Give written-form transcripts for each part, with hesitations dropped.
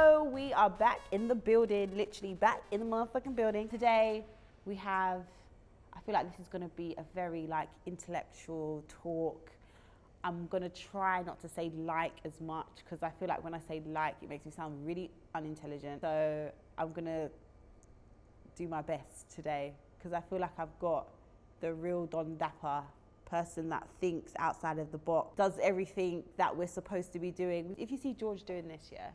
Hello, we are back in the building, literally back in the motherfucking building. Today we have, I feel like this is gonna be a very like intellectual talk. I'm gonna try not to say like as much because I feel like when I say like, it makes me sound really unintelligent. So I'm gonna do my best today because I feel like I've got the real Don Dapper person that thinks outside of the box, does everything that we're supposed to be doing. If you see George doing this, yeah,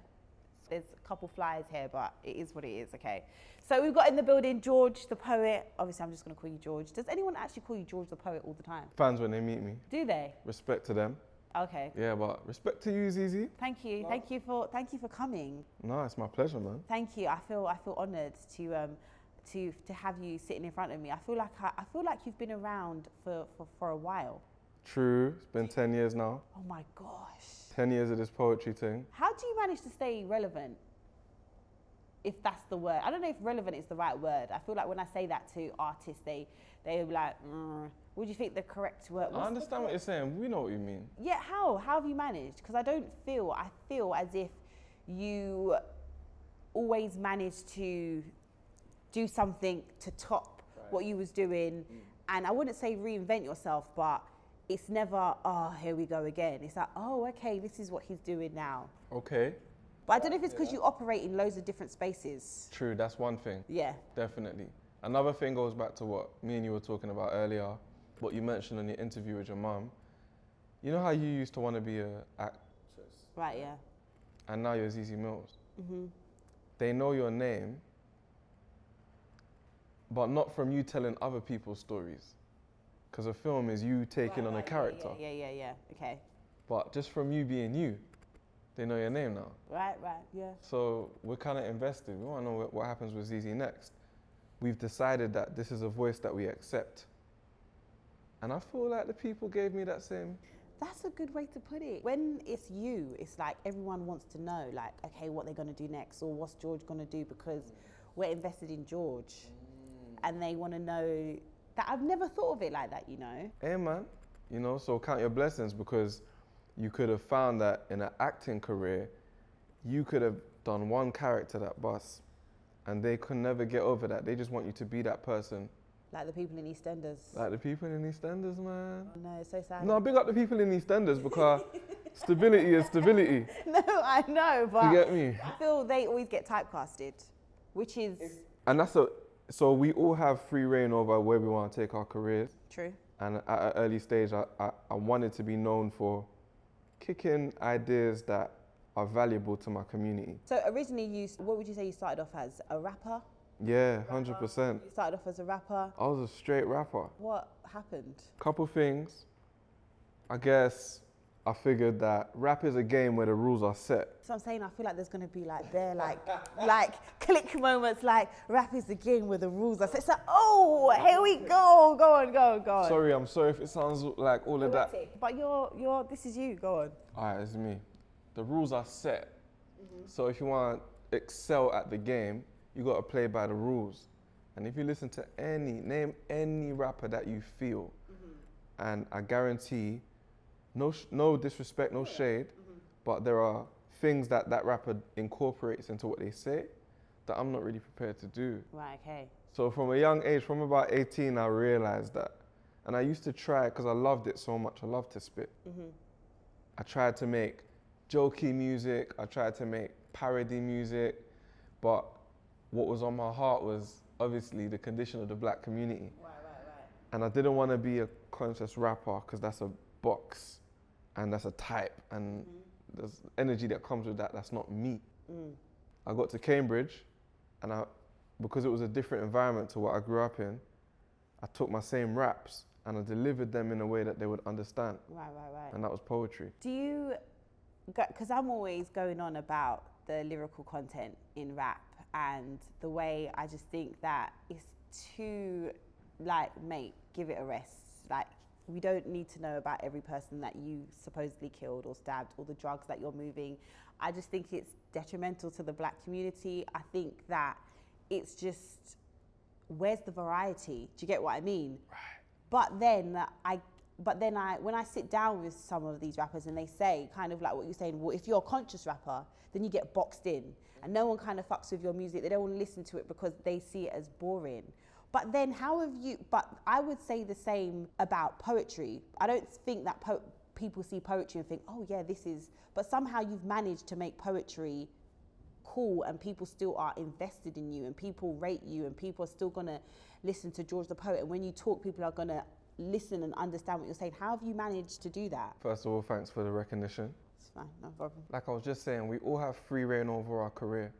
there's a couple flies here, but it is what it is, okay? So we've got in the building George the poet. Obviously, I'm just gonna call you George. Does anyone actually call you George the poet all the time? Fans when they meet me. Do they? Respect to them. Okay. Yeah, but respect to you, ZEZE. Thank you. No. Thank you for coming. No, it's my pleasure, man. Thank you. I feel honoured to have you sitting in front of me. I feel like you've been around for a while. True. It's been 10 years now. Oh my gosh. 10 years of this poetry thing. How do you manage to stay relevant? If that's the word. I don't know if relevant is the right word. I feel like when I say that to artists, they're like, what do you think the correct word? I understand what you're saying. We know what you mean. Yeah, how have you managed? Because I feel as if you always manage to do something to top what you was doing. And I wouldn't say reinvent yourself, but it's never, oh, here we go again. It's like, oh, okay, this is what he's doing now. Okay. But I don't know if it's because you operate in loads of different spaces. True, that's one thing. Yeah. Definitely. Another thing goes back to what me and you were talking about earlier, what you mentioned in your interview with your mum. You know how you used to want to be an actress? Right, yeah. And now you're ZEZE MILLZ. Mm-hmm. They know your name, but not from you telling other people's stories. Because a film is you taking on a character. Yeah, okay. But just from you being you, they know your name now. Right, yeah. So we're kind of invested. We want to know what happens with ZEZE next. We've decided that this is a voice that we accept. And I feel like the people gave me that same. That's a good way to put it. When it's you, it's like everyone wants to know, like, okay, what they're going to do next or what's George going to do because we're invested in George. And they want to know that. I've never thought of it like that, you know? Hey, man. You know, so count your blessings because you could have found that in an acting career, you could have done one character that busts and they could never get over that. They just want you to be that person. Like the people in EastEnders. Like the people in EastEnders, man. Oh, no, it's so sad. No, big up the people in EastEnders because stability is stability. No, I know, but you get me? I feel they always get typecasted, which is... And so we all have free reign over where we want to take our careers. True. And at an early stage, I wanted to be known for kicking ideas that are valuable to my community. So originally, what would you say you started off as? A rapper? Yeah, 100%. You started off as a rapper? I was a straight rapper. What happened? Couple things. I guess I figured that rap is a game where the rules are set. So I'm saying I feel like there's going to be like click moments like rap is the game where the rules are set. It's like, oh, here we go. Go on. Sorry, I'm sorry if it sounds like all of that. But this is you, go on. All right, it's me. The rules are set. So if you want to excel at the game, you got to play by the rules. And if you listen to name any rapper that you feel, and I guarantee, no disrespect, no shade, but there are things that rapper incorporates into what they say that I'm not really prepared to do. Right, okay. So from a young age, from about 18, I realized that. And I used to try because I loved it so much. I loved to spit. I tried to make jokey music. I tried to make parody music. But what was on my heart was obviously the condition of the black community. Right. And I didn't want to be a conscious rapper because that's a box and that's a type and there's energy that comes with that. That's not me. I got to Cambridge and because it was a different environment to what I grew up in, I took my same raps and I delivered them in a way that they would understand. Right. And that was poetry. Do you, because I'm always going on about the lyrical content in rap and the way I just think that it's too, like, mate, give it a rest. Like, we don't need to know about every person that you supposedly killed or stabbed or the drugs that you're moving. I just think it's detrimental to the black community. I think that it's just, where's the variety? Do you get what I mean? Right. But then But then when I sit down with some of these rappers and they say kind of like what you're saying, well, if you're a conscious rapper, then you get boxed in and no one kind of fucks with your music. They don't want to listen to it because they see it as boring. But then but I would say the same about poetry. I don't think that people see poetry and think, oh yeah, but somehow you've managed to make poetry cool and people still are invested in you and people rate you and people are still gonna listen to George the Poet. And when you talk, people are gonna listen and understand what you're saying. How have you managed to do that? First of all, thanks for the recognition. It's fine, no problem. Like I was just saying, we all have free reign over our career.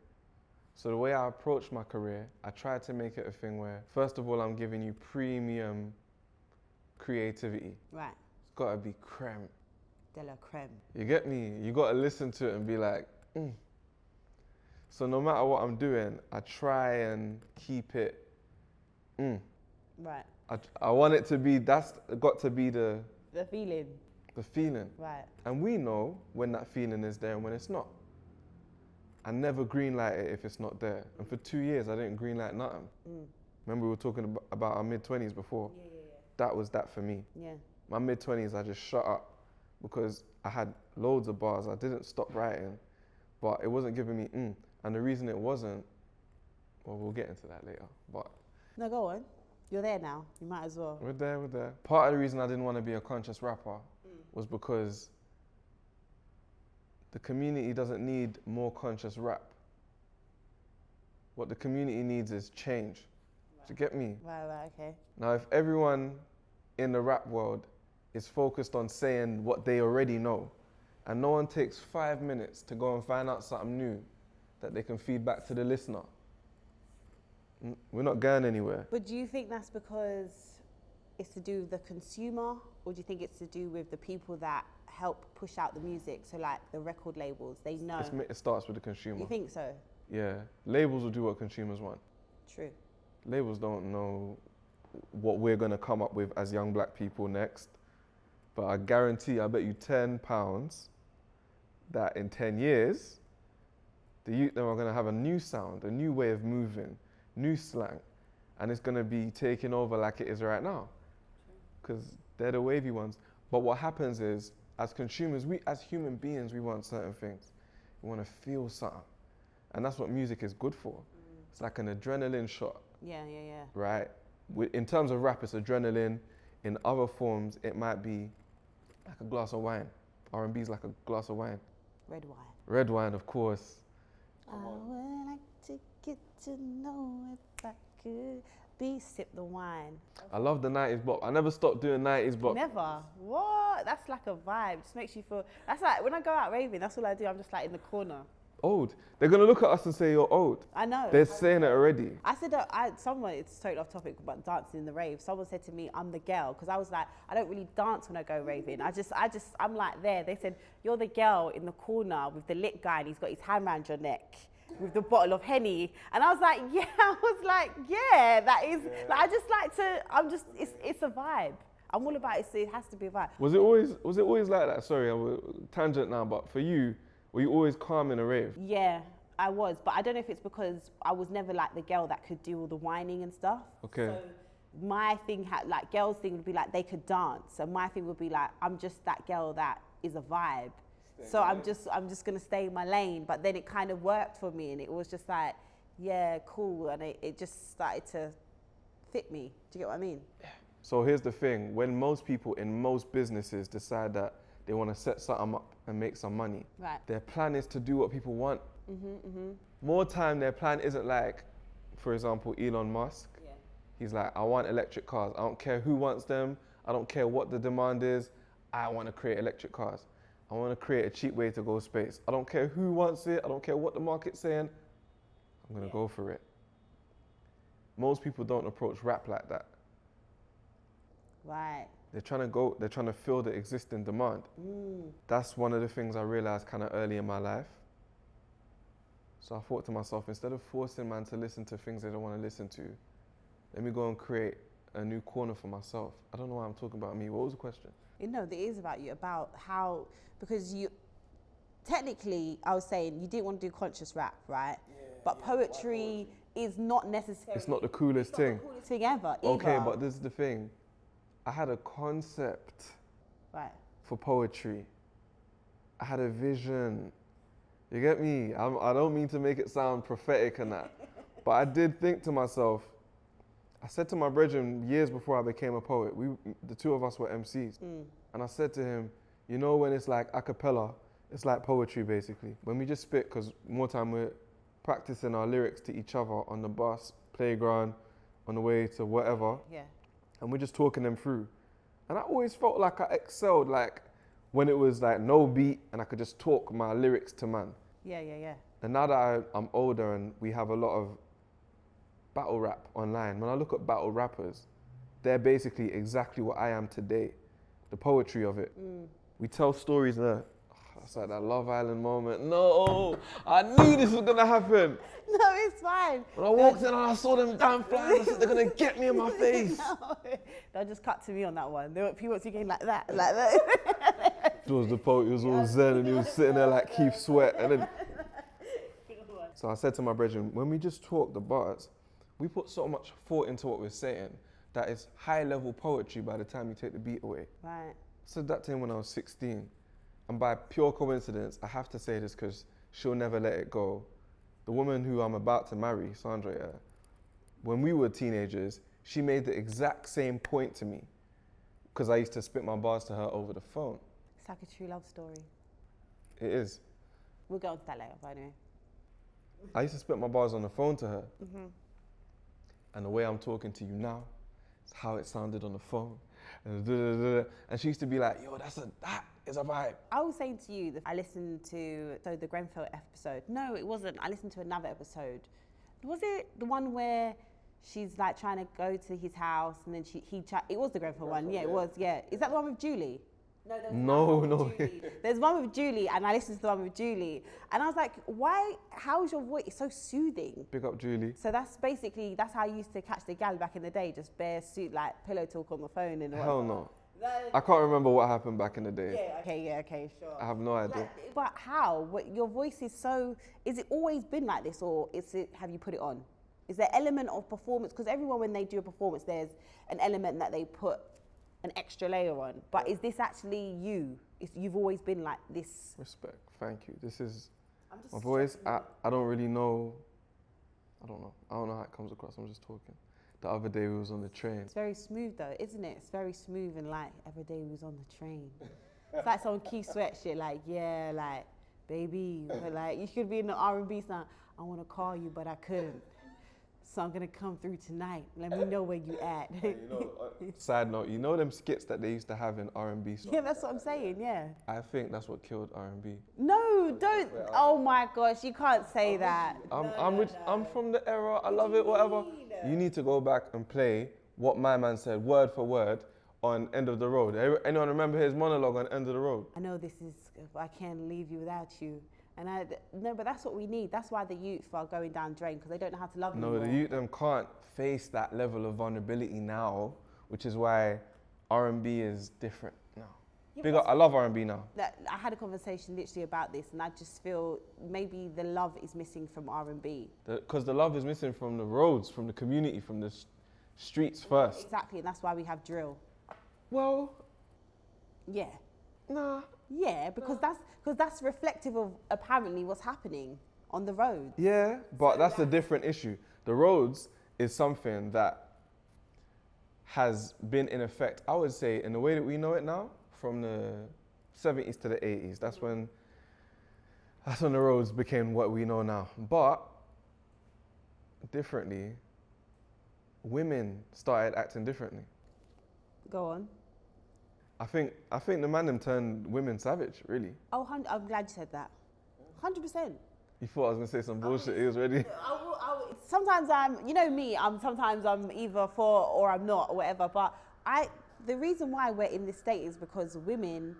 So the way I approach my career, I try to make it a thing where, first of all, I'm giving you premium creativity. Right. It's gotta be creme. De la creme. You get me? You gotta listen to it and be like, So no matter what I'm doing, I try and keep it, Right. I want it to be, that's got to be the feeling. The feeling. Right. And we know when that feeling is there and when it's not. I never greenlight it if it's not there. And for 2 years, I didn't greenlight nothing. Remember we were talking about our mid-20s before? Yeah. That was that for me. Yeah. My mid-20s, I just shut up because I had loads of bars. I didn't stop writing, but it wasn't giving me And the reason it wasn't, well, we'll get into that later, but. No, go on. You're there now. You might as well. We're there. Part of the reason I didn't want to be a conscious rapper was because the community doesn't need more conscious rap. What the community needs is change. Right. Do you get me? Right, okay. Now, if everyone in the rap world is focused on saying what they already know, and no one takes 5 minutes to go and find out something new that they can feed back to the listener, we're not going anywhere. But do you think that's because it's to do with the consumer, or do you think it's to do with the people that help push out the music? So like the record labels, they know. It starts with the consumer. You think so? Yeah. Labels will do what consumers want. True. Labels don't know what we're going to come up with as young black people next. But I guarantee, I bet you £10 that in 10 years, the youth them are going to have a new sound, a new way of moving, new slang, and it's going to be taking over like it is right now, because they're the wavy ones. But what happens is, as consumers, as human beings, we want certain things. We want to feel something, and that's what music is good for. It's like an adrenaline shot. Yeah. Right? In terms of rap, it's adrenaline. In other forms, it might be like a glass of wine. R&B is like a glass of wine. Red wine. Red wine, of course. I would like to get to know if I could sip the wine. I love the 90s bop. I never stopped doing 90s bop. Never. What? That's like a vibe. Just makes you feel. That's like when I go out raving. That's all I do. I'm just like in the corner. Old. They're gonna look at us and say you're old. I know. They're saying it already. I said someone. It's totally off topic, but dancing in the rave. Someone said to me, "I'm the girl," because I was like, I don't really dance when I go raving. I'm like there. They said, "You're the girl in the corner with the lit guy, and he's got his hand around your neck." With the bottle of Henny, and I was like, that is. Yeah. Like, I just like to. It's a vibe. I'm all about it. So it has to be a vibe. Was it always like that? Sorry, I'm tangent now, but for you, were you always calm in a rave? Yeah, I was, but I don't know if it's because I was never like the girl that could do all the whining and stuff. Okay. So my thing girls' thing would be like they could dance, and my thing would be like I'm just that girl that is a vibe. So I'm just gonna stay in my lane, but then it kind of worked for me, and it was just like, yeah, cool, and it just started to fit me. Do you get what I mean? Yeah. So here's the thing: when most people in most businesses decide that they want to set something up and make some money, right, their plan is to do what people want. More time, their plan isn't like, for example, Elon Musk. Yeah. He's like, I want electric cars. I don't care who wants them. I don't care what the demand is. I want to create electric cars. I want to create a cheap way to go to space. I don't care who wants it. I don't care what the market's saying. I'm going to go for it. Most people don't approach rap like that. Right. They're trying to fill the existing demand. That's one of the things I realized kind of early in my life. So I thought to myself, instead of forcing man to listen to things they don't want to listen to, let me go and create a new corner for myself. I don't know why I'm talking about me. What was the question? No, it is about you, about how, because technically, I was saying you didn't want to do conscious rap, right? Yeah, but poetry is not necessarily... It's not the coolest thing. It's not the coolest thing ever. Okay, but this is the thing. I had a concept Right. for poetry. I had a vision. You get me? I don't mean to make it sound prophetic and that, but I did think to myself, I said to my brethren years before I became a poet, the two of us were MCs, and I said to him, you know when it's like a cappella, it's like poetry basically. When we just spit, because more time we're practicing our lyrics to each other on the bus, playground, on the way to whatever, Yeah. and we're just talking them through. And I always felt like I excelled, like when it was like no beat and I could just talk my lyrics to man. Yeah. And now that I'm older and we have a lot of battle rap online, when I look at battle rappers, they're basically exactly what I am today. The poetry of it. We tell stories there. It's like that Love Island moment. No, I knew this was gonna happen. No, it's fine. When I walked in and I saw them damn flies, I said they're gonna get me in my face. No, they'll just cut to me on that one. They want people to get like that, like that. It was the poet, he was all zen and he was sitting there like Keith Sweat. And then, so I said to my brethren, when we just talk the bars, we put so much thought into what we're saying that it's high level poetry by the time you take the beat away. Right. I said that to him when I was 16. And by pure coincidence, I have to say this because she'll never let it go. The woman who I'm about to marry, Sandra, when we were teenagers, she made the exact same point to me because I used to spit my bars to her over the phone. It's like a true love story. It is. We'll get on to that later, by the way. I used to spit my bars on the phone to her. And the way I'm talking to you now is how it sounded on the phone. And she used to be like, yo, that is a vibe. I was saying to you that I listened to the Grenfell episode. No, it wasn't. I listened to another episode. Was it the one where she's like trying to go to his house and then it was the Grenfell one. Yeah, it was. Yeah. Is that the one with Julie? No. There's one with Julie, and I listened to the one with Julie, and I was like, why? How's your voice? It's so soothing. Big up Julie. So that's how I used to catch the gal back in the day, just bare suit, like pillow talk on the phone and Hell no. I can't remember what happened back in the day. Okay, sure. I have no idea. But how? Your voice is so. Is it always been like this, or have you put it on? Is there element of performance? Because everyone, when they do a performance, there's an element that they put an extra layer on. But is this actually you? You've always been like this? Respect. Thank you. This is my voice. I don't really know. I don't know how it comes across. I'm just talking. The other day we was on the train. It's very smooth though, isn't it? It's very smooth and like every day we was on the train. It's like some Keith Sweat shit, like, yeah, like, baby, but like, you should be in the R&B song. I want to call you, but I couldn't. So I'm going to come through tonight. Let me know where you at. Side note, you know them skits that they used to have in R&B songs? Yeah, that's what I'm saying, yeah. I think that's what killed R&B. No, don't. Oh my gosh, you can't say that. I'm from the era, I love it, whatever. You need to go back and play what my man said, word for word, on End of the Road. Anyone remember his monologue on End of the Road? I know this is, I can't leave you without you. And no, but that's what we need. That's why the youth are going down drain, because they don't know how to love anymore. No, the youth them can't face that level of vulnerability now, which is why R&B is different now. Yeah, I love R&B now. I had a conversation literally about this, and I just feel maybe the love is missing from R&B. Because the love is missing from the roads, from the community, from the streets first. Exactly, and that's why we have drill. Well, yeah. Nah. Yeah, because that's reflective of apparently what's happening on the road. Yeah, but that's a different issue. The roads is something that has been in effect, I would say, in the way that we know it now, from the 70s to the 80s. That's when the roads became what we know now. But differently, women started acting differently. Go on. I think the man them turned women savage, really. Oh, I'm glad you said that. 100%. You thought I was gonna say some bullshit. He was ready. Sometimes sometimes I'm either for or I'm not or whatever. But the reason why we're in this state is because women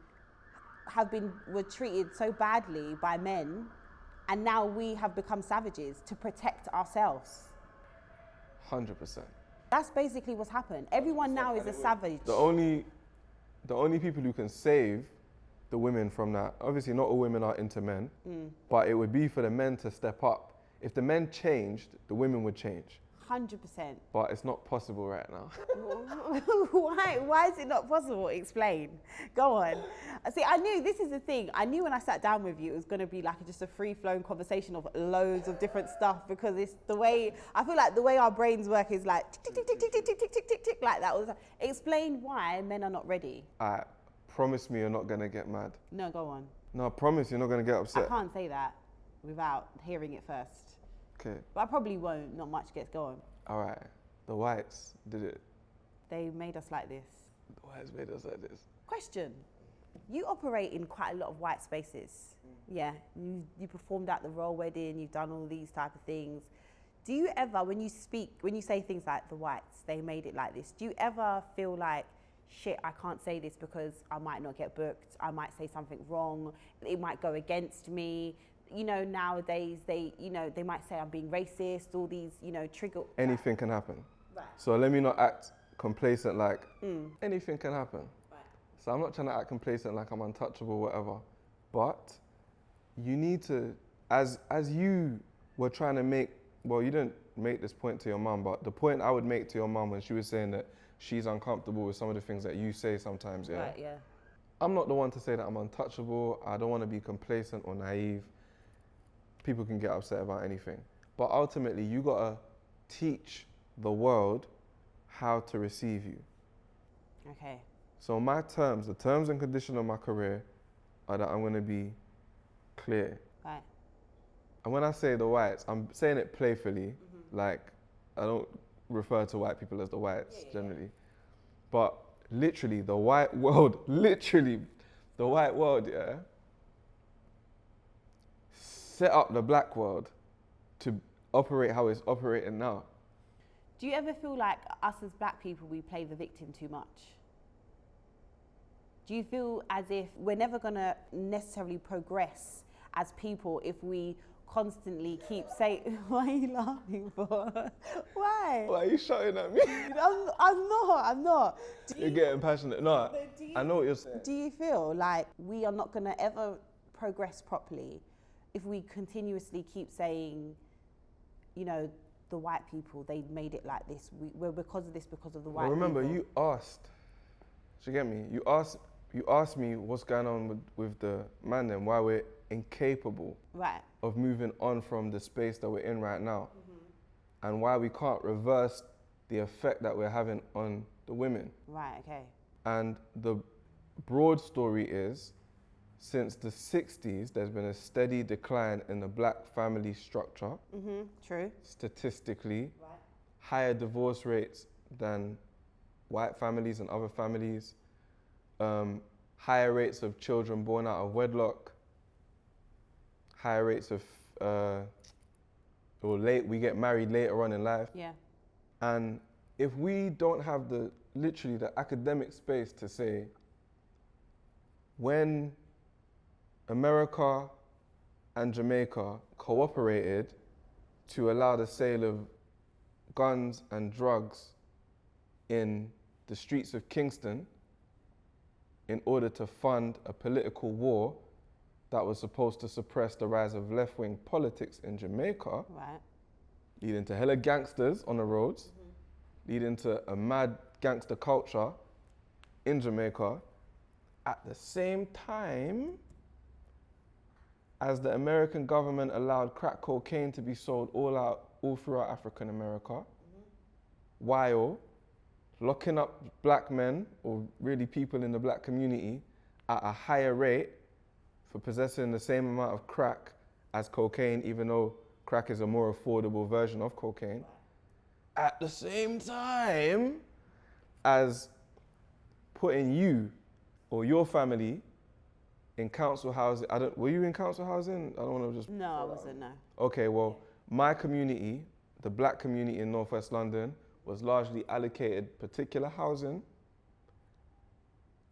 were treated so badly by men, and now we have become savages to protect ourselves. 100%. That's basically what's happened. Everyone now is a savage. The only people who can save the women from that, obviously not all women are into men, but it would be for the men to step up. If the men changed, the women would change. 100%. but it's not possible right now. Why is it not possible? Explain. Go on. See, I knew, this is the thing, I knew when I sat down with you it was going to be like just a free-flowing conversation of loads of different stuff, because it's the way, I feel like the way our brains work is like tick, tick, tick, tick, tick, tick, tick, tick, tick, tick, like that. Explain why men are not ready. I promise me you're not going to get mad. No, go on. No, I promise you're not going to get I upset. can't say that without hearing it first. Okay. But I probably won't, not much gets going. All right. The whites did it. They made us like this. The whites made us like this. Question. You operate in quite a lot of white spaces. Yeah, you performed at the royal wedding, you've done all these type of things. Do you ever, when you say things like the whites, they made it like this, do you ever feel like, shit, I can't say this because I might not get booked, I might say something wrong, it might go against me? You know, nowadays they might say I'm being racist, all these, trigger. Anything can happen. Right. So let me not act complacent like anything can happen. Right. So I'm not trying to act complacent like I'm untouchable, whatever. But you need to, as you were trying to make, well, you didn't make this point to your mum, but the point I would make to your mum when she was saying that she's uncomfortable with some of the things that you say sometimes, yeah? Right, yeah. I'm not the one to say that I'm untouchable. I don't want to be complacent or naive. People can get upset about anything. But ultimately, you got to teach the world how to receive you. Okay. So the terms and conditions of my career are that I'm going to be clear. Right. And when I say the whites, I'm saying it playfully. Like, I don't refer to white people as the whites generally. But literally, the white world, yeah, set up the black world to operate how it's operating now. Do you ever feel like us as black people, we play the victim too much? Do you feel as if we're never going to necessarily progress as people if we constantly keep saying, why are you laughing for? Why? Why are you shouting at me? I'm not. You're getting passionate. No, I know what you're saying. Do you feel like we are not going to ever progress properly if we continuously keep saying, the white people, they made it like this. We're because of this, because of the white remember, people. you asked, do you get me? You asked me what's going on with the man then, why we're incapable of moving on from the space that we're in right now, and why we can't reverse the effect that we're having on the women. Right, okay. And the broad story is, since the 60s, there's been a steady decline in the black family structure. True. Statistically, higher divorce rates than white families and other families, higher rates of children born out of wedlock, higher rates of, we get married later on in life. Yeah. And if we don't have literally the academic space to say, when America and Jamaica cooperated to allow the sale of guns and drugs in the streets of Kingston in order to fund a political war that was supposed to suppress the rise of left-wing politics in Jamaica, leading to hella gangsters on the roads, leading to a mad gangster culture in Jamaica, at the same time as the American government allowed crack cocaine to be sold all throughout African America, while locking up black men, or really people in the black community, at a higher rate for possessing the same amount of crack as cocaine, even though crack is a more affordable version of cocaine, at the same time as putting you or your family in council housing. Were you in council housing? I don't want to just... No, I wasn't, no. Okay, well, my community, the black community in Northwest London, was largely allocated particular housing,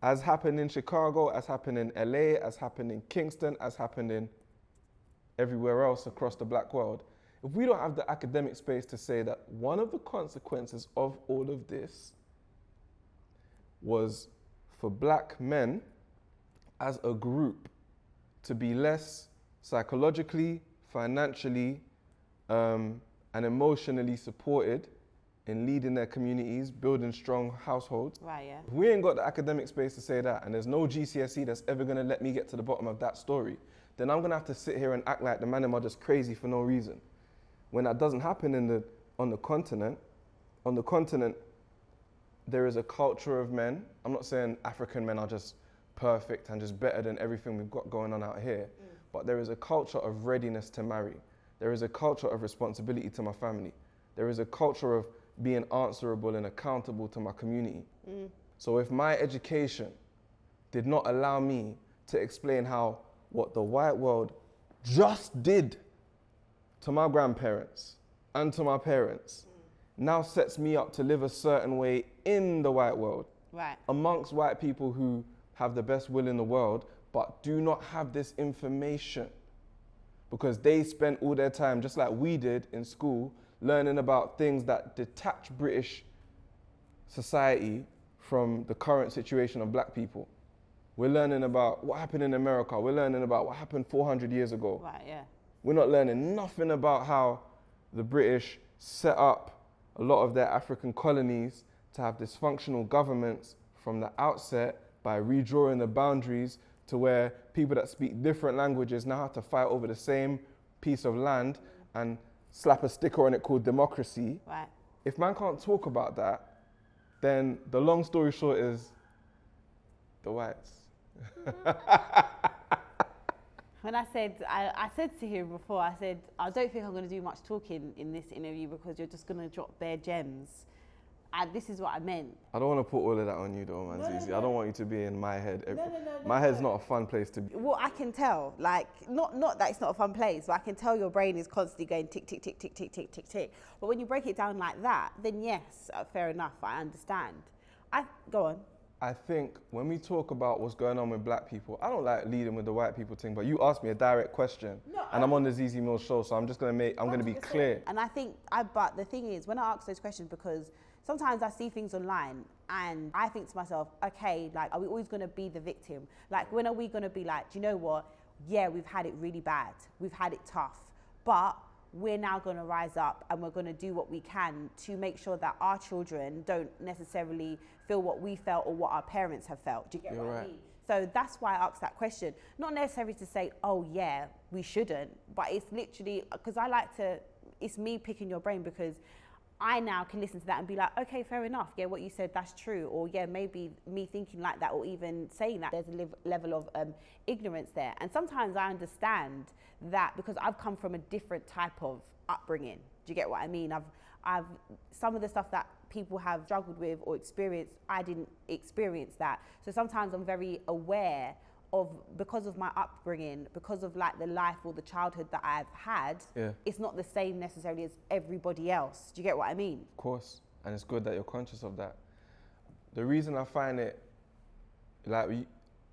as happened in Chicago, as happened in LA, as happened in Kingston, as happened in everywhere else across the black world. If we don't have the academic space to say that one of the consequences of all of this was for black men as a group to be less psychologically, financially, and emotionally supported in leading their communities, building strong households. Right, yeah. If we ain't got the academic space to say that, and there's no GCSE that's ever gonna let me get to the bottom of that story, then I'm gonna have to sit here and act like the man are just crazy for no reason. When that doesn't happen on the continent, there is a culture of men. I'm not saying African men are just perfect and just better than everything we've got going on out here, but there is a culture of readiness to marry. There is a culture of responsibility to my family. There is a culture of being answerable and accountable to my community. So if my education did not allow me to explain how what the white world just did to my grandparents and to my parents now sets me up to live a certain way in the white world, Right. amongst white people who have the best will in the world, but do not have this information because they spent all their time, just like we did in school, learning about things that detach British society from the current situation of black people. We're learning about what happened in America. We're learning about what happened 400 years ago. Right, yeah. We're not learning nothing about how the British set up a lot of their African colonies to have dysfunctional governments from the outset by redrawing the boundaries to where people that speak different languages now have to fight over the same piece of land and slap a sticker on it called democracy. Right. If man can't talk about that, then the long story short is the whites. When I said to him before, I said, I don't think I'm going to do much talking in this interview because you're just going to drop bare gems. And this is what I meant. I don't want to put all of that on you though, man, ZEZE. No. I don't want you to be in my head. No, my head's not a fun place to be. Well, I can tell, like, not that it's not a fun place, but I can tell your brain is constantly going tick, tick, tick, tick, tick, tick, tick, tick. But when you break it down like that, then yes, fair enough, I understand. Go on. I think when we talk about what's going on with black people, I don't like leading with the white people thing, but you asked me a direct question, and I'm on the ZEZE MILLZ show, so I'm going to be clear. And I think, but the thing is, when I ask those questions, because sometimes I see things online and I think to myself, okay, like, are we always going to be the victim? Like, when are we going to be like, do you know what? Yeah, we've had it really bad. We've had it tough, but we're now going to rise up and we're going to do what we can to make sure that our children don't necessarily feel what we felt or what our parents have felt. Do you get what I mean? So that's why I asked that question. Not necessarily to say, oh yeah, we shouldn't, but it's literally, because it's me picking your brain because I now can listen to that and be like, okay, fair enough. Yeah, what you said, that's true. Or yeah, maybe me thinking like that or even saying that, there's a level of ignorance there. And sometimes I understand that because I've come from a different type of upbringing. Do you get what I mean? I've some of the stuff that people have struggled with or experienced, I didn't experience that. So sometimes I'm very aware of, because of my upbringing, because of like the life or the childhood that I've had, it's not the same necessarily as everybody else. Do you get what I mean? Of course, and it's good that you're conscious of that. The reason I find it, like,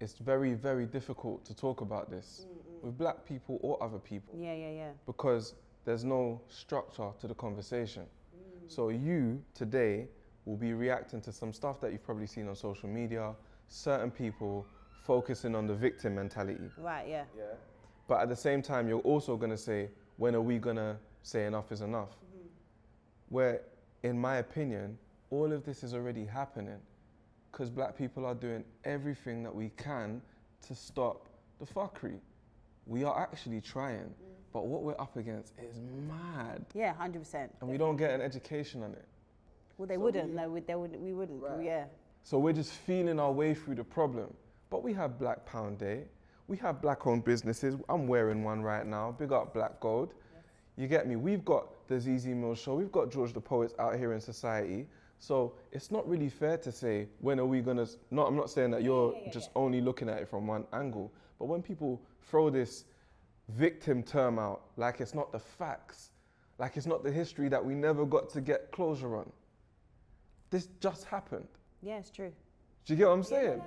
it's very, very difficult to talk about this with black people or other people. Yeah. Because there's no structure to the conversation. So you, today, will be reacting to some stuff that you've probably seen on social media, certain people focusing on the victim mentality. Right, yeah. But at the same time, you're also going to say, when are we going to say enough is enough? Where, in my opinion, all of this is already happening because black people are doing everything that we can to stop the fuckery. We are actually trying, but what we're up against is mad. Yeah, 100%. And we don't get an education on it. Well, they wouldn't, we wouldn't, Right. yeah. So we're just feeling our way through the problem. But we have Black Pound Day. We have black-owned businesses. I'm wearing one right now. Big up Black Gold. Yes. You get me? We've got the ZEZE MILLZ show. We've got George the Poets out here in society. So it's not really fair to say, when are we going to... No, I'm not saying that you're just only looking at it from one angle. But when people throw this victim term out, like it's not the facts, like it's not the history that we never got to get closure on. This just happened. Yeah, it's true. Do you get what I'm saying?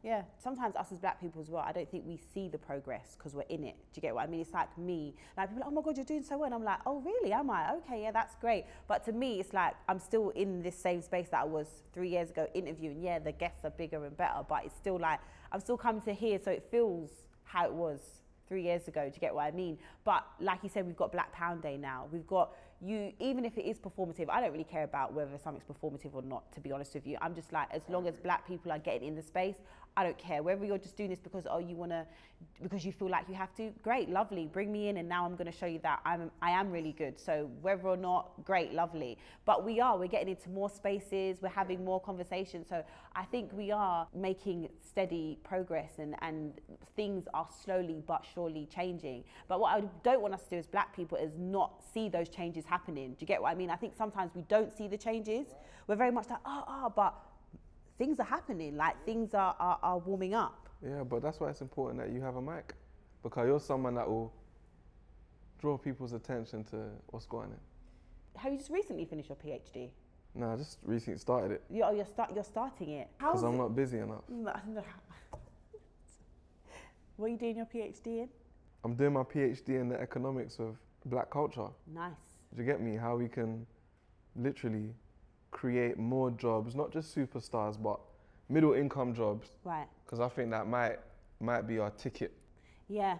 Yeah. Sometimes us as black people as well, I don't think we see the progress because we're in it. Do you get what I mean? It's like me, like people are like, oh my God, you're doing so well. And I'm like, oh really, am I? Okay, yeah, that's great. But to me, it's like, I'm still in this same space that I was 3 years ago interviewing. Yeah, the guests are bigger and better, but it's still like, I'm still coming to here, so it feels how it was 3 years ago. Do you get what I mean? But like you said, we've got Black Pound Day now. We've got, even if it is performative, I don't really care about whether something's performative or not, to be honest with you. I'm just like, as long as black people are getting in the space, I don't care. Whether you're just doing this because, because you feel like you have to, great, lovely, bring me in, and now I'm gonna show you that I am really good. So whether or not, great, lovely. But we're getting into more spaces, we're having more conversations. So I think we are making steady progress, and things are slowly but surely changing. But what I don't want us to do as black people is not see those changes happening. Do you get what I mean? I think sometimes we don't see the changes. We're very much like, but things are happening, like things are warming up. Yeah, but that's why it's important that you have a mic, because you're someone that will draw people's attention to what's going on. Have you just recently finished your PhD? No, I just recently started it. You're starting it? Because I'm not busy enough. No. What are you doing your PhD in? I'm doing my PhD in the economics of black culture. Nice. Do you get me? How we can literally create more jobs, not just superstars, but middle income jobs. Right. Because I think that might be our ticket. Yeah.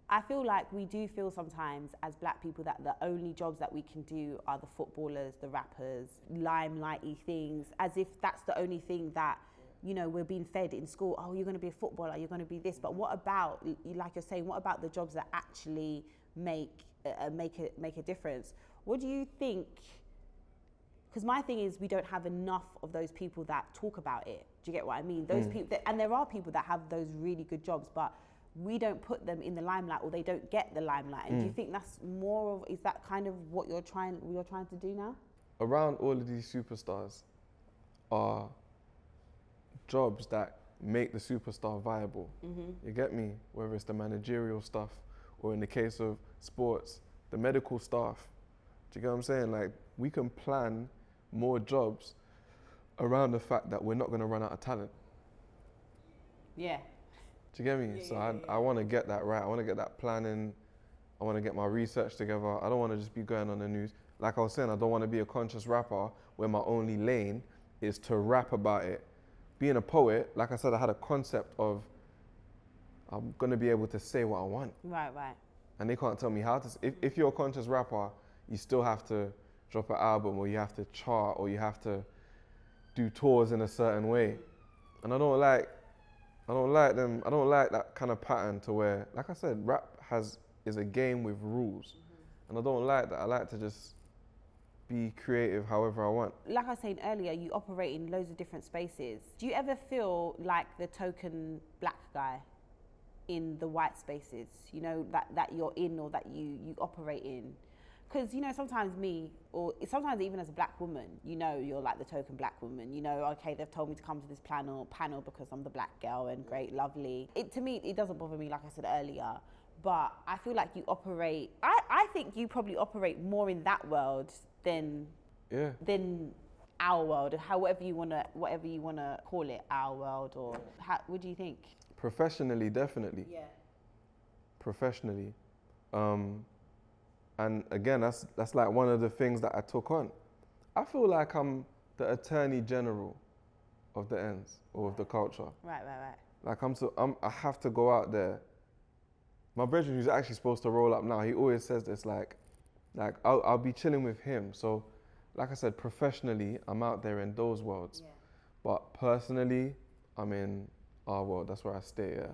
I feel like we do feel sometimes as black people that the only jobs that we can do are the footballers, the rappers, limelighty things, as if that's the only thing that, we're being fed in school. Oh, you're going to be a footballer, you're going to be this. But what about, like you're saying, what about the jobs that actually make a difference? What do you think? Because my thing is, we don't have enough of those people that talk about it. Do you get what I mean? Those people, and there are people that have those really good jobs, but we don't put them in the limelight, or they don't get the limelight. And do you think that's is that kind of what you're trying to do now? Around all of these superstars are jobs that make the superstar viable. You get me? Whether it's the managerial stuff, or in the case of sports, the medical staff. Do you get what I'm saying? Like, we can plan more jobs around the fact that we're not going to run out of talent. Yeah. Do you get me? I want to get that right. I want to get that planning. I want to get my research together. I don't want to just be going on the news. Like I was saying, I don't want to be a conscious rapper where my only lane is to rap about it. Being a poet, like I said, I had a concept of I'm going to be able to say what I want. Right. And they can't tell me how to. If you're a conscious rapper, you still have to drop an album, or you have to chart, or you have to do tours in a certain way. And I don't like that kind of pattern to where, like I said, rap is a game with rules. And I don't like that. I like to just be creative however I want. Like I was saying earlier, you operate in loads of different spaces. Do you ever feel like the token black guy in the white spaces, that you're in, or that you operate in? Because, sometimes or sometimes even as a black woman, you're like the token black woman. Okay, they've told me to come to this panel because I'm the black girl, and great, lovely. To me, it doesn't bother me, like I said earlier. But I feel like you operate, I think you probably operate more in that world than our world, or whatever you wanna call it, our world, or what do you think? Professionally, definitely. Yeah. Professionally. And again, that's like one of the things that I took on. I feel like I'm the attorney general of the ends, or of the culture. Right. Like I have to go out there. My brother, who's actually supposed to roll up now, he always says this, like I'll be chilling with him. So, like I said, professionally, I'm out there in those worlds. Yeah. But personally, I'm in our world. That's where I stay. Yeah.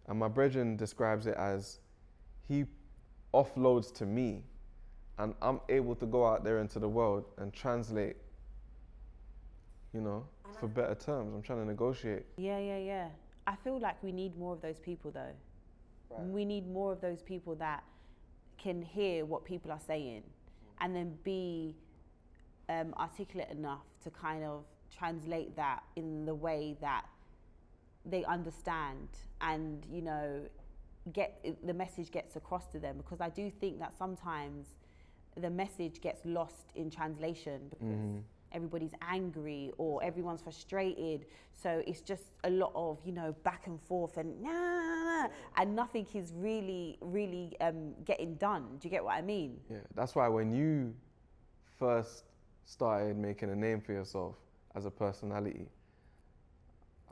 And my brethren describes it as he offloads to me, and I'm able to go out there into the world and translate, for better terms. I'm trying to negotiate. Yeah. I feel like we need more of those people, though. Right. We need more of those people that can hear what people are saying, and then be articulate enough to kind of translate that in the way that they understand, and the message gets across to them. Because I do think that sometimes the message gets lost in translation, because everybody's angry or everyone's frustrated, so it's just a lot of back and forth and and nothing is really getting done. Do you get what I mean? Yeah, that's why when you first started making a name for yourself as a personality,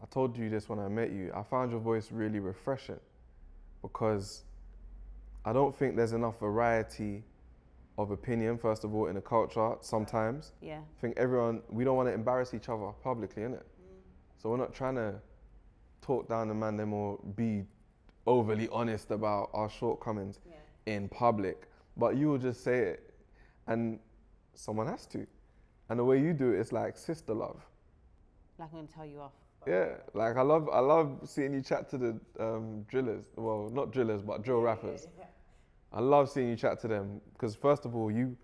I told you this when I met you, I found your voice really refreshing, because I don't think there's enough variety of opinion, first of all, in the culture sometimes. Yeah. I think we don't want to embarrass each other publicly, innit? So we're not trying to talk down the man them or be overly honest about our shortcomings in public. But you will just say it, and someone has to. And the way you do it is like sister love. Like I'm gonna tell you off. Yeah, like I love seeing you chat to the drillers. Well, not drillers, but drill rappers. I love seeing you chat to them because first of all, you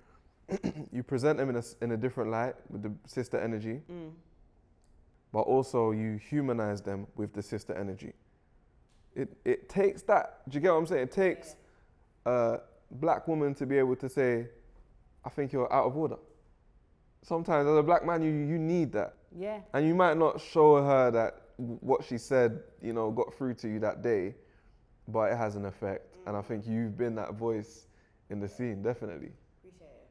you present them in a different light with the sister energy, but also you humanize them with the sister energy. It takes that. Do you get what I'm saying? It takes a black woman to be able to say, "I think you're out of order." Sometimes as a black man, you need that. Yeah. And you might not show her that what she said, you know, got through to you that day, but it has an effect. And I think you've been that voice in the scene, definitely. Appreciate it.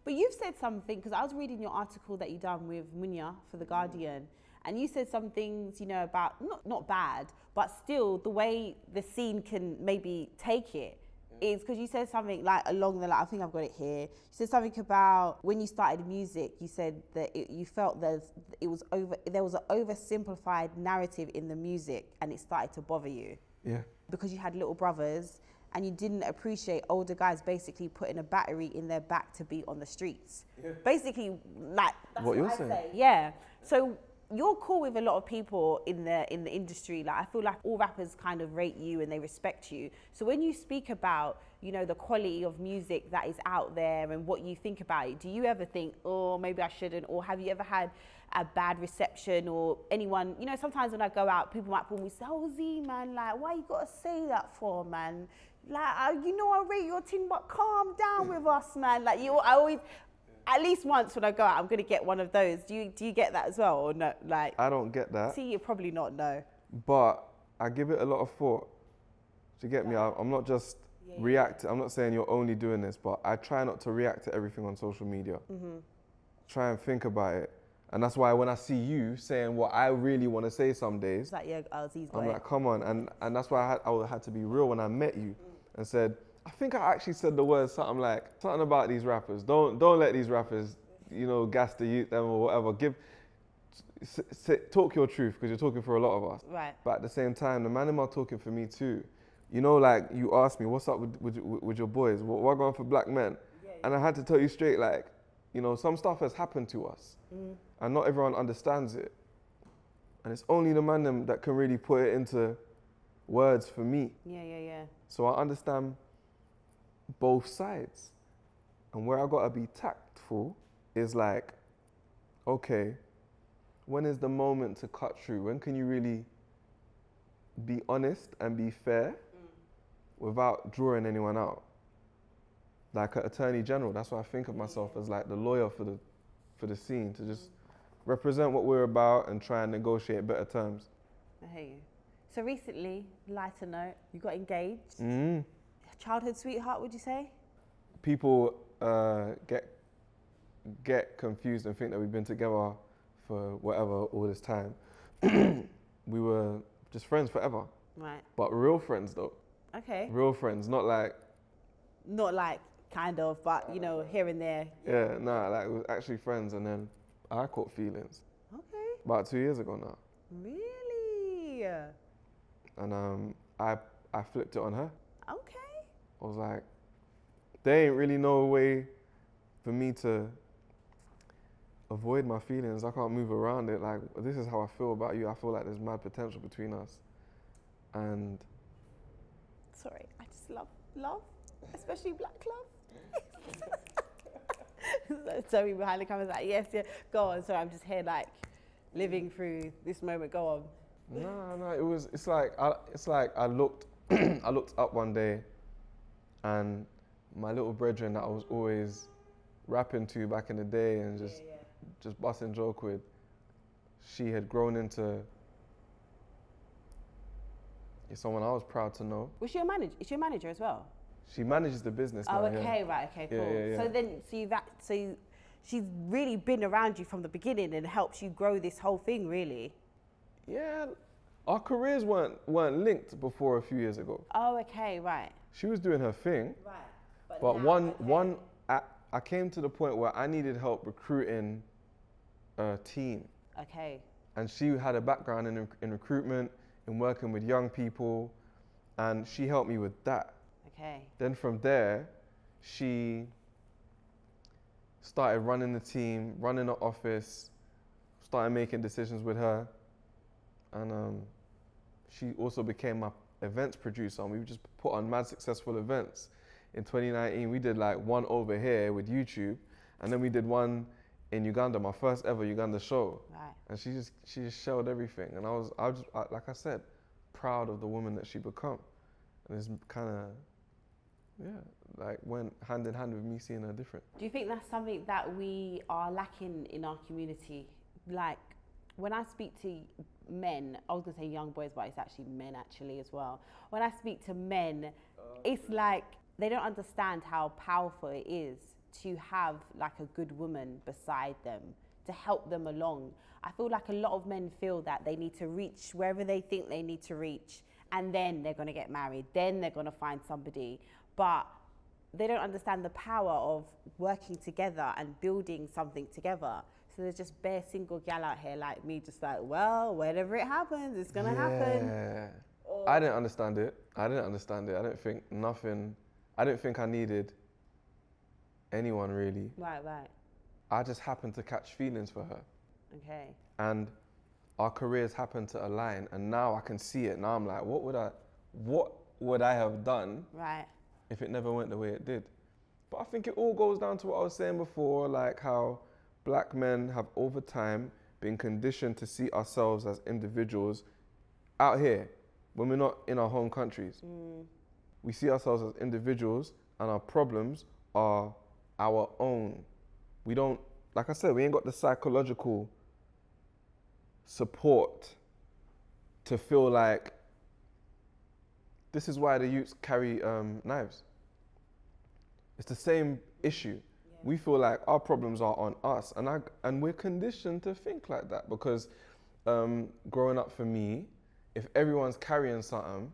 But you've said something, because I was reading your article that you done with Munya for The Guardian, and you said some things, you know, about, not bad, but still the way the scene can maybe take it is because you said something like along the line, I think I've got it here. You said something about when you started music, you said that you felt there was an oversimplified narrative in the music and it started to bother you. Yeah. Because you had little brothers and you didn't appreciate older guys basically putting a battery in their back to be on the streets. Yeah. Basically, like, that's what you're I saying. Say. Yeah. So you're cool with a lot of people in the industry. Like, I feel like all rappers kind of rate you and they respect you. So when you speak about, you know, the quality of music that is out there and what you think about it, do you ever think, oh, maybe I shouldn't? Or have you ever had a bad reception or anyone, you know, sometimes when I go out, people might pull me and say, oh, Z, man, like, why you gotta say that for, man? Like, you know, I rate your thing, but calm down with us, man. Like, I always, at least once when I go out, I'm gonna get one of those. Do you get that as well, or no? Like, I don't get that. See, you're probably not, no. But I give it a lot of thought. Do you get me? I'm not just reacting. I'm not saying you're only doing this, but I try not to react to everything on social media. Try and think about it. And that's why when I see you saying what I really want to say some days, It's like, yeah, Z's got I'm it. like, come on. And that's why I had to be real when I met you and said, I think I actually said the words something about these rappers. Don't let these rappers, you know, gas the youth them or whatever. Talk your truth, because you're talking for a lot of us. Right. But at the same time, the man them are talking for me too. You know, like you asked me, what's up with your boys? What going for black men? Yeah. And I had to tell you straight, like, you know, some stuff has happened to us, and not everyone understands it. And it's only the man them that can really put it into words for me. Yeah. So I understand both sides. And where I gotta be tactful is like, okay, when is the moment to cut through? When can you really be honest and be fair without drawing anyone out? Like an attorney general, that's what I think of myself as, like the lawyer for the scene, to just represent what we're about and try and negotiate better terms. I hear you. So recently, lighter note, you got engaged. Childhood sweetheart, would you say? People get confused and think that we've been together for whatever all this time. We were just friends forever. Right. But real friends though. Okay. Real friends, not like kind of, but you know, here and there. Yeah, nah, like it was actually friends, and then I caught feelings. Okay. About 2 years ago now. Really? And I flipped it on her. Okay. I was like, there ain't really no way for me to avoid my feelings. I can't move around it. Like, this is how I feel about you. I feel like there's mad potential between us. And sorry, I just love, especially black love. So Toby behind the camera's like, yes, yeah, go on. So I'm just here like living through this moment. Go on. No, it's like I looked I looked up one day, and my little brethren that I was always rapping to back in the day and just busting joke with, she had grown into someone I was proud to know. Was she a manager? Is she a manager as well? She manages the business now. Oh, okay, right, okay, cool. Yeah. So she's really been around you from the beginning and helps you grow this whole thing, really. Yeah, our careers weren't linked before a few years ago. Oh, okay, right. She was doing her thing. Right. But now, I came to the point where I needed help recruiting a team. Okay. And she had a background in recruitment, in working with young people, and she helped me with that. Okay. Then from there, she started running the team, running the office, started making decisions with her, and she also became my events producer, and we just put on mad successful events. In 2019, we did like one over here with YouTube, and then we did one in Uganda, my first ever Uganda show. Right. And she just shelled everything, and I was like I said, proud of the woman that she become, and it's kind of, yeah, like went hand in hand with me seeing her different. Do you think that's something that we are lacking in our community? Like, when I speak to men, I was gonna say young boys, but it's actually men actually as well. When I speak to men, it's like they don't understand how powerful it is to have like a good woman beside them to help them along. I feel like a lot of men feel that they need to reach wherever they think they need to reach, and then they're gonna get married, then they're gonna find somebody. But they don't understand the power of working together and building something together. So there's just bare single gal out here like me, just like, well, whenever it happens, it's gonna happen. I didn't understand it. I didn't think I needed anyone really. Right. I just happened to catch feelings for her. Okay. And our careers happened to align, and now I can see it. Now I'm like, what would I have done Right. if it never went the way it did? But I think it all goes down to what I was saying before, like how black men have over time been conditioned to see ourselves as individuals out here when we're not in our home countries. We see ourselves as individuals, and our problems are our own. We don't, like I said, we ain't got the psychological support to feel like, this is why the youths carry knives. It's the same issue. Yeah. We feel like our problems are on us, and we're conditioned to think like that because growing up for me, if everyone's carrying something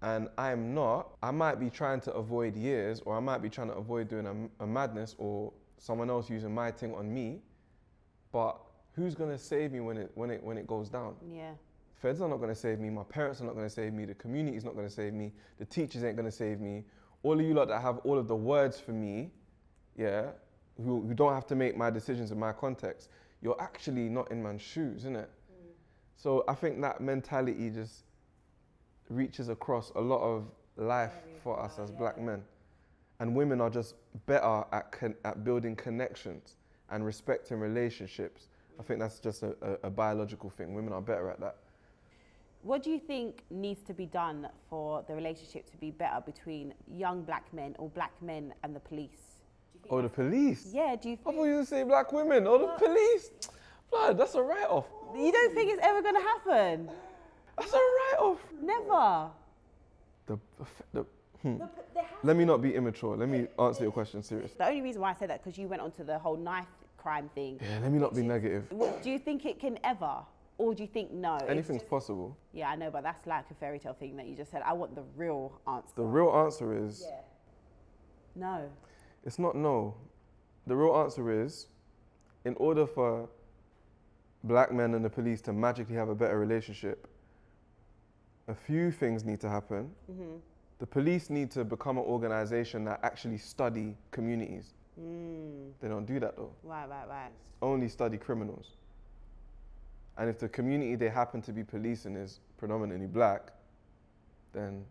and I'm not, I might be trying to avoid years, or I might be trying to avoid doing a madness or someone else using my thing on me, but who's gonna save me when it goes down? Yeah. Feds are not gonna save me, my parents are not gonna save me, the community's not gonna save me, the teachers ain't gonna save me. All of you lot that have all of the words for me, yeah, who don't have to make my decisions in my context, you're actually not in man's shoes, innit? So I think that mentality just reaches across a lot of life for us as black men. And women are just better at building connections and respecting relationships. I think that's just a biological thing. Women are better at that. What do you think needs to be done for the relationship to be better between young black men or black men and the police? Oh, the police? Yeah, do you I thought you were going to say black women. Oh, the police? Blood, that's a write-off. You don't think it's ever going to happen? That's a write-off. Never. Let me not be immature. Let me answer your question seriously. The only reason why I said that because you went onto the whole knife crime thing. Yeah, let me not be negative. Do you think it can ever? Or do you think no? Anything's possible. Yeah, I know, but that's like a fairy tale thing that you just said. I want the real answer. The real answer is... Yeah. No. It's not no. The real answer is, in order for black men and the police to magically have a better relationship, a few things need to happen. Mm-hmm. The police need to become an organization that actually study communities. They don't do that though. Right. Only study criminals. And if the community they happen to be policing is predominantly black, then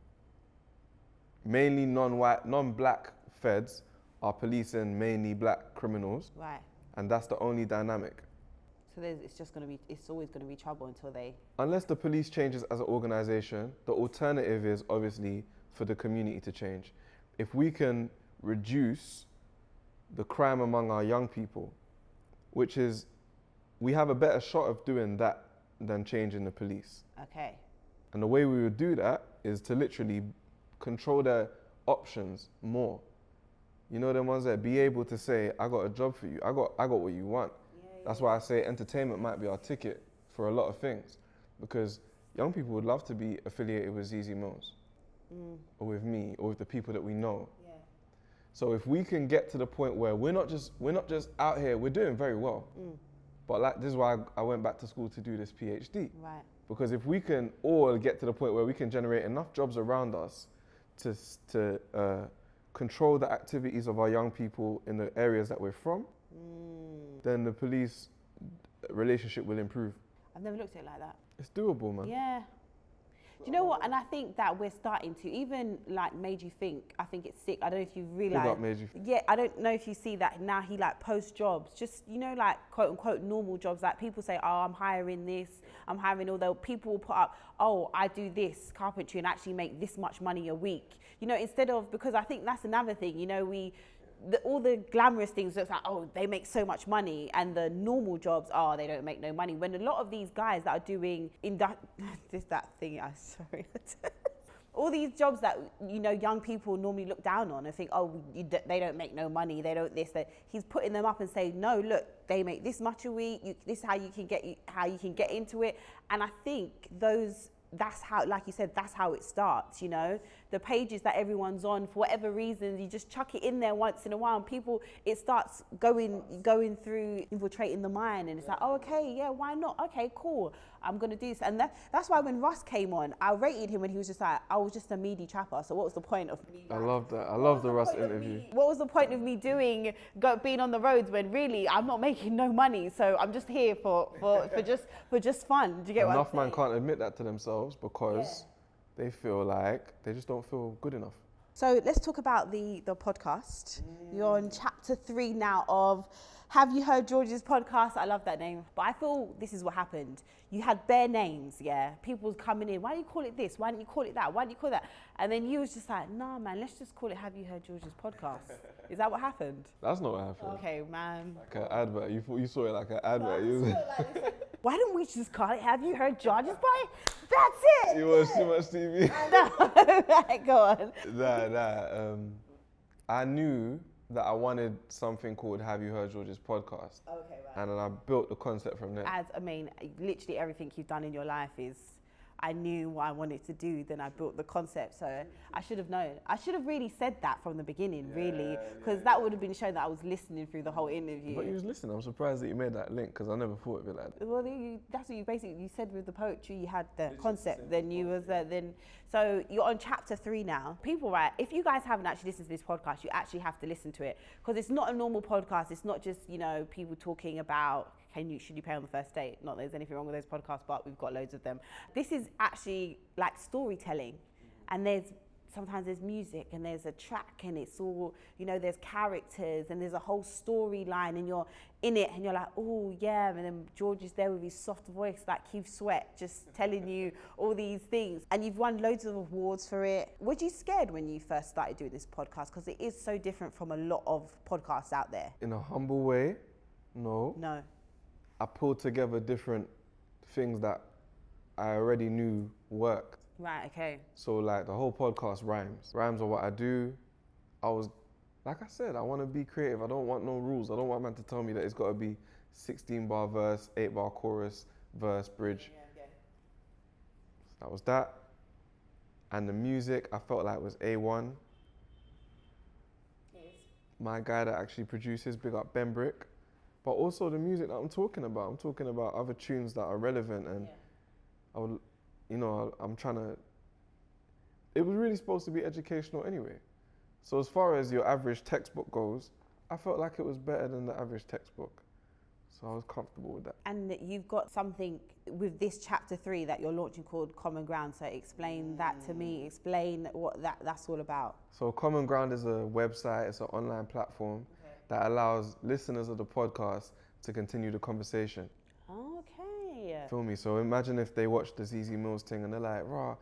mainly non-white, non-black feds are policing mainly black criminals. Right. And that's the only dynamic. So it's always going to be trouble until they... Unless the police changes as an organization, the alternative is obviously for the community to change. If we can reduce the crime among our young people, which is, we have a better shot of doing that than changing the police. Okay. And the way we would do that is to literally control their options more. You know, the ones that be able to say, I got a job for you, I got what you want. That's why I say entertainment might be our ticket for a lot of things, because young people would love to be affiliated with ZEZE MILLZ, or with me, or with the people that we know. Yeah. So if we can get to the point where we're not just out here, we're doing very well. But like, this is why I went back to school to do this PhD. Right. Because if we can all get to the point where we can generate enough jobs around us to control the activities of our young people in the areas that we're from, then the police relationship will improve. I've never looked at it like that. It's doable, man. Yeah. Do you know what? And I think that we're starting to, even like Made You Think, I think it's sick. I don't know if you realize. Big up Made You Think. Yeah, I don't know if you see that now he like posts jobs, just, you know, like quote unquote normal jobs. Like people say, oh, I'm hiring this, I'm hiring, although people will put up, oh, I do this carpentry and actually make this much money a week. You know, instead of, because I think that's another thing, you know, all the glamorous things looks like, oh, they make so much money, and the normal jobs, oh, they don't make no money. When a lot of these guys that are doing sorry, all these jobs that, you know, young people normally look down on and think, oh, they don't make no money, they don't this, that. He's putting them up and saying, no, look, they make this much a week. This is how you can get into it. And I think that's how, like you said, that's how it starts, you know? The pages that everyone's on, for whatever reasons, you just chuck it in there once in a while, and people, it starts going through, infiltrating the mind, and it's like, oh, okay, yeah, why not? Okay, cool, I'm gonna do this. And that's why when Russ came on, I rated him when he was just like, I was just a meaty trapper, so what was the point of me? I love that. I love the Russ interview. What was the point of me being on the roads when really I'm not making no money, so I'm just here for just fun. Do you get what I'm saying? Enough man can't admit that to themselves because they feel like they just don't feel good enough. So let's talk about the podcast. You're on chapter 3 now of Have You Heard George's podcast? I love that name. But I feel this is what happened. You had bare names, yeah? People was coming in, why do you call it this? Why don't you call it that? Why do you call it that? And then you was just like, nah, man, let's just call it Have You Heard George's podcast. Is that what happened? That's not what happened. Okay, man. Like an advert. You saw it like an advert. Why don't we just call it Have You Heard George's podcast? That's it! You watch too much TV. No, right, go on. I knew that I wanted something called Have You Heard George's podcast. Okay, right. And then I built the concept from there. Literally everything you've done in your life is, I knew what I wanted to do, then I built the concept. So I should have known. I should have really said that from the beginning, really, because that would have been showing that I was listening through the whole interview. But you was listening. I'm surprised that you made that link, because I never thought of it like that. Well, that's what you said with the poetry. You had the concept. Then you was so you're on chapter 3 now. People, right? If you guys haven't actually listened to this podcast, you actually have to listen to it, because it's not a normal podcast. It's not just, you know, people talking about should you pay on the first date? Not that there's anything wrong with those podcasts, but we've got loads of them. This is actually like storytelling, and sometimes there's music and there's a track, and it's all, you know, there's characters and there's a whole storyline, and you're in it and you're like, oh yeah, and then George is there with his soft voice like Keith Sweat, just telling you all these things, and you've won loads of awards for it. Were you scared when you first started doing this podcast? Because it is so different from a lot of podcasts out there. In a humble way, no. I pulled together different things that I already knew worked. Right, okay. So like the whole podcast rhymes. Rhymes are what I do. Like I said, I want to be creative. I don't want no rules. I don't want man to tell me that it's got to be 16-bar verse, 8-bar chorus, verse, bridge. Yeah. So that was that. And the music, I felt like was A1. Yes. My guy that actually produces, big up Ben Brick. But also the music that I'm talking about other tunes that are relevant, and I'm trying to, it was really supposed to be educational anyway. So as far as your average textbook goes, I felt like it was better than the average textbook. So I was comfortable with that. And you've got something with this chapter 3 that you're launching called Common Ground. So explain that to me, explain what that's all about. So Common Ground is a website, it's an online platform that allows listeners of the podcast to continue the conversation. Okay. Feel me? So imagine if they watch the ZEZE MILLZ thing and they're like, rah,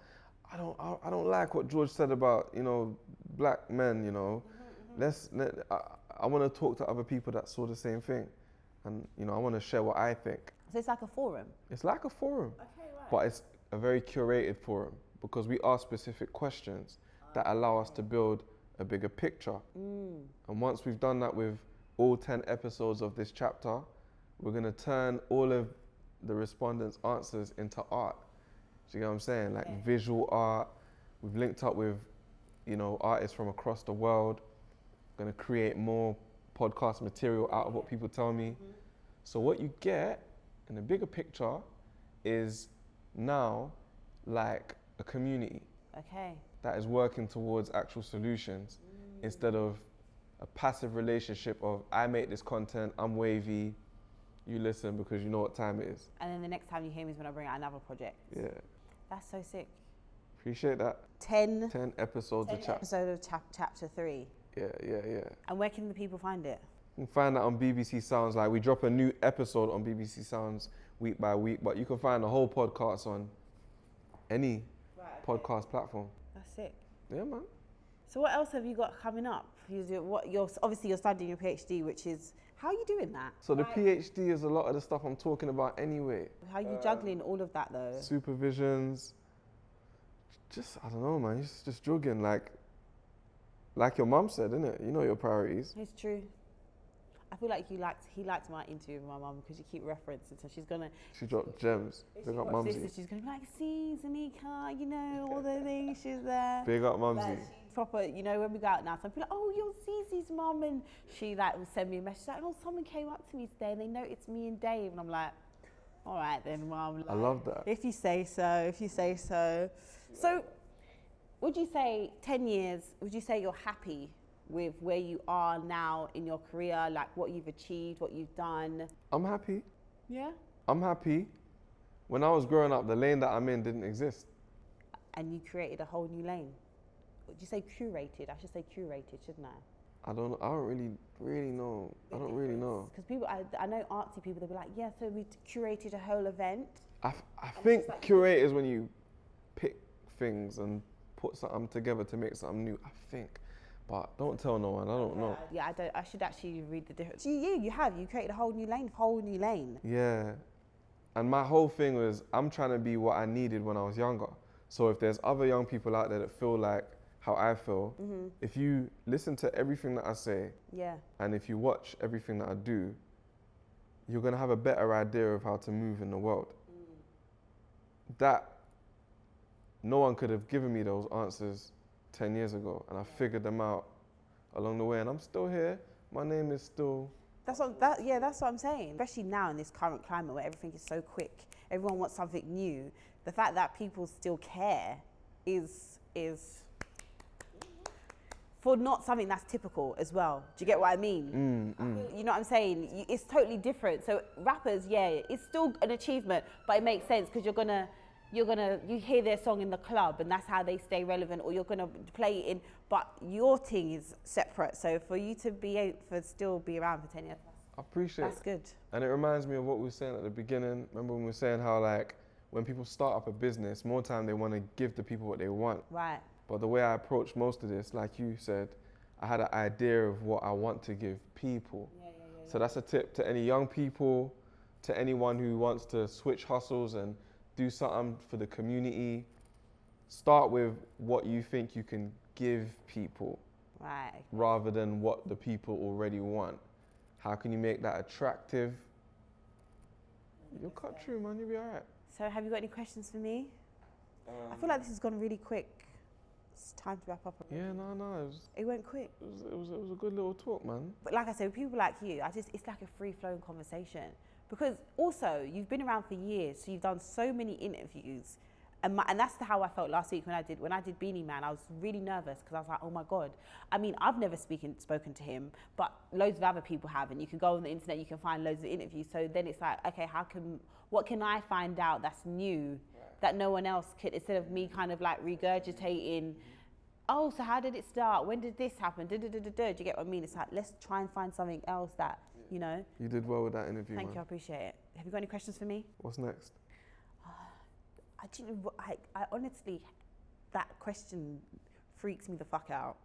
I don't like what George said about, you know, black men, you know. I want to talk to other people that saw the same thing. And, you know, I want to share what I think. So it's like a forum? It's like a forum. Okay, right. But it's a very curated forum, because we ask specific questions that allow us to build a bigger picture. And once we've done that with all 10 episodes of this chapter, we're going to turn all of the respondents' answers into art. Do you get what I'm saying? Like visual art. We've linked up with, you know, artists from across the world. gonna create more podcast material out of what people tell me. So what you get in the bigger picture is now like a community that is working towards actual solutions instead of a passive relationship of I make this content, I'm wavy, you listen because you know what time it is. And then the next time you hear me is when I bring out another project. Yeah. That's so sick. Appreciate that. 10 episodes of chapter 3. Yeah. And where can the people find it? You can find that on BBC Sounds. Like we drop a new episode on BBC Sounds week by week, but you can find the whole podcast on any podcast platform. That's sick. Yeah, man. So what else have you got coming up? Obviously you're studying your PhD, which is, how are you doing that? So the PhD is a lot of the stuff I'm talking about anyway. How are you juggling all of that though? Supervisions. Just, I don't know, man. Just jogging, like your mum said, innit? You know your priorities. It's true. I feel like he liked my interview with my mum because you keep referencing, so she's gonna. She dropped gems. Big up Mumsy. She's gonna be like, see, Zanika, you know, all the things, she's there. Big up Mumsy. Proper, you know, when we go out now, some people are like, oh, you're ZEZE's mum, and she like will send me a message like, oh, someone came up to me today and they noticed me and Dave, and I'm like, all right then, mum. Like, I love that. If you say so. So, would you say 10 years? Would you say you're happy with where you are now in your career, like what you've achieved, what you've done? I'm happy. Yeah? I'm happy. When I was growing up, the lane that I'm in didn't exist. And you created a whole new lane. Would you say curated? I should say curated, shouldn't I? I don't really know. I don't really know. Because people, I know artsy people, they'll be like, yeah, so we curated a whole event. I think like, curate is when you pick things and put something together to make something new, I think. But don't tell no one, I don't know. Yeah, I should actually read the difference. You created a whole new lane. Yeah. And my whole thing was, I'm trying to be what I needed when I was younger. So if there's other young people out there that feel like how I feel, if you listen to everything that I say, and if you watch everything that I do, you're gonna have a better idea of how to move in the world. That, no one could have given me those answers 10 years ago, and I figured them out along the way, and I'm still here. My name is still... That's what I'm saying. Especially now in this current climate where everything is so quick, everyone wants something new. The fact that people still care is for not something that's typical as well. Do you get what I mean? You know what I'm saying? It's totally different. So rappers, it's still an achievement, but it makes sense because you hear their song in the club and that's how they stay relevant, or you're gonna play it in, but your thing is separate. So for you to still be around for 10 years, I appreciate that's good. And it reminds me of what we were saying at the beginning. Remember when we were saying how like, when people start up a business, more time they wanna give the people what they want. Right. But the way I approach most of this, like you said, I had an idea of what I want to give people. So that's a tip to any young people, to anyone who wants to switch hustles and do something for the community. Start with what you think you can give people, rather than what the people already want. How can you make that attractive? You'll cut through, man, you'll be all right. So have you got any questions for me? I feel like this has gone really quick. It's time to wrap up. Yeah, no, it went quick. It was a good little talk, man. But like I said, with people like you, it's like a free-flowing conversation. Because also, you've been around for years, so you've done so many interviews. And that's how I felt last week when I did Beanie Man. I was really nervous because I was like, oh my God. I mean, I've never spoken to him, but loads of other people have. And you can go on the internet, you can find loads of interviews. So then it's like, okay, what can I find out that's new that no one else could, instead of me kind of like regurgitating, oh, so how did it start? When did this happen? Do you get what I mean? It's like, let's try and find something else that, you know. You did well with that interview, Thank you, I appreciate it. Have you got any questions for me? What's next? I honestly, that question freaks me the fuck out.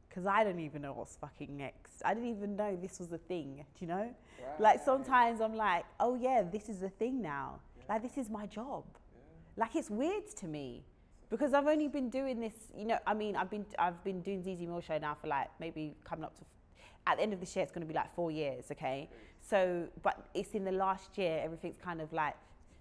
Because I don't even know what's fucking next. I didn't even know this was a thing, do you know? Right. Like sometimes I'm like, oh yeah, this is a thing now. Yeah. Like this is my job. Yeah. Like it's weird to me. Because I've only been doing this, you know, I mean, I've been doing ZEZE MILLZ show now for like maybe coming up to, at the end of this year, it's going to be like 4 years, okay? So, but it's in the last year, everything's kind of like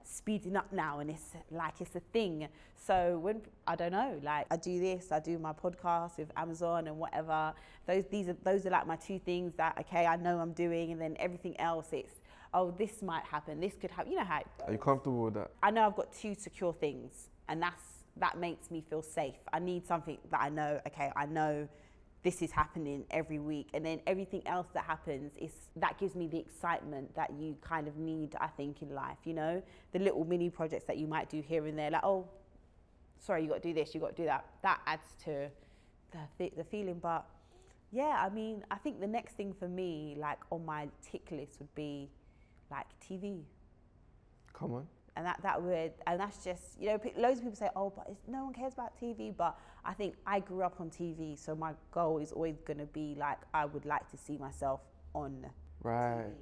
speeding up now, and it's like it's a thing. So when I don't know, like I do this, I do my podcast with Amazon and whatever. Those are like my two things that I know I'm doing, and then everything else it's this might happen, this could happen. You know how it goes. Are you comfortable with that? I know I've got two secure things, and that makes me feel safe. I need something that I know this is happening every week, and then everything else that happens that gives me the excitement that you kind of need, I think, in life. You know, the little mini projects that you might do here and there, like, oh, sorry, you got to do this, you got to do that. That adds to the feeling. But yeah, I mean, I think the next thing for me, like on my tick list, would be like TV. Come on. And that's just, you know, loads of people say, oh, but no one cares about TV. But I think I grew up on TV, so my goal is always going to be like, I would like to see myself on right. TV.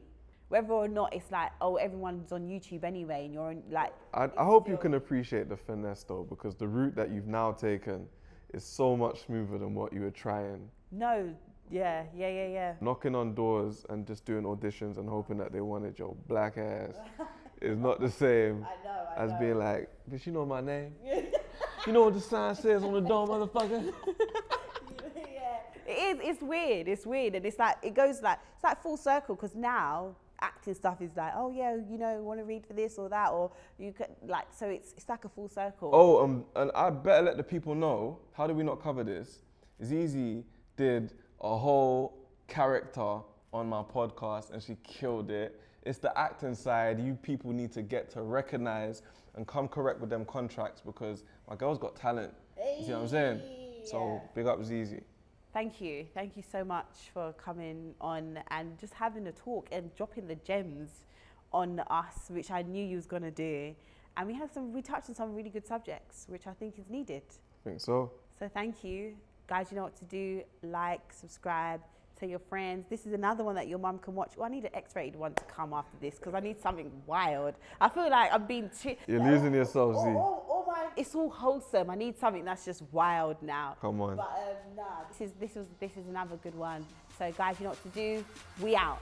Whether or not it's like, oh, everyone's on YouTube anyway, and you're on, like... I hope you can appreciate the finesse, though, because the route that you've now taken is so much smoother than what you were trying. No, yeah. Knocking on doors and just doing auditions and hoping that they wanted your black ass is not the same as being like, bitch, you know my name? You know what the sign says on the door, motherfucker? Yeah, it's weird, and it's like full circle, because now acting stuff is like, oh yeah, you know, want to read for this or that, or you could like, so it's like a full circle. Oh, and I better let the people know, how did we not cover this? ZEZE did a whole character on my podcast and she killed it. It's the acting side you people need to get to recognize and come correct with them contracts, because my girl's got talent. You see what I'm saying? So big up ZEZE. Thank you so much for coming on and just having a talk and dropping the gems on us, which I knew you was gonna do. And we touched on some really good subjects, which I think is needed. I think so. So thank you. Guys, you know what to do. Like, subscribe, tell your friends. This is another one that your mum can watch. Well, I need an X-rated one to come after this, because I need something wild. I feel like I'm being too... You're losing yourself, Z. It's all wholesome. I need something that's just wild now. Come on. But nah, this is another good one. So guys, you know what to do. We out.